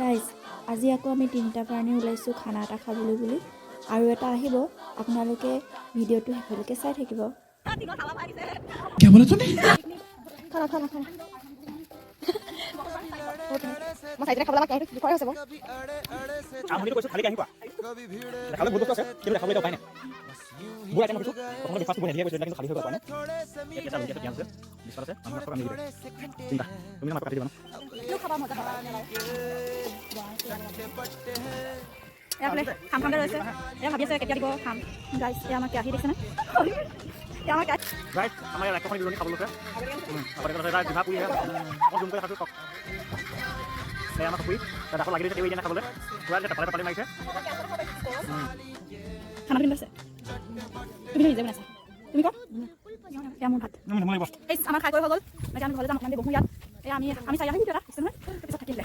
guys আজি আকৌ আমি তিনিটা প্ৰাণী ওলাইছোঁ খানা এটা খাবলৈ বুলি আৰু এটা আহিব আপোনালোকে ভিডিঅ'টো শেষলৈকে চাই থাকিব क्या बोला तूने খানা খানা খানা মই চাইডে খাবলৈ আমাক আহিব খোৱা হৈছে মোক আমি কৈছো খালি আহিবা দেখালে বহুত বস্তু আছে কিন্তু দেখাবলৈ উপায় নাই বুঢ়া টাইম কৈছো প্ৰথমে ব্ৰেকফাষ্ট বনাই দিয়া কৈছো কিন্তু খালি হৈ গ'ল পায় নাই এতিয়া চাব এতিয়া আছে বিস্তাৰ আছে আমাৰ সব আমি দিবে চিন্তা তুমি আমাক কাটি দিবা না খাবা মজা খাবা এফালে খাম খামকে ৰৈছে এয়া ভাবি আছে কেতিয়া দিব খাম গাইজ এয়া আমাক আহি দেখিছে না এয়া আমাক ৰাইট আমাৰ ৰাক্ষসনী দুজনী খাবলৈ আছে আপুনি কৈছে ৰাইট জিভা পুৰি অকণ জুম কৰি খাইছোঁ কওক এই আমাক পুৰি তাত আকৌ লাগি দিছে তেওঁ এতিয়া খাবলৈ পুৰা যে টাপালে মাৰিছে খানা দিন আছে তুমি নিজে বনাইছা তুমি কওক এয়া মোৰ ভাত এই আমাৰ খাই কৰি হৈ গ'ল এতিয়া আমি ঘৰলৈ যাম অকণমান দেৰি বহোঁ ইয়াত এই আমি চাই আহিম এতিয়া পিছত থাকিলে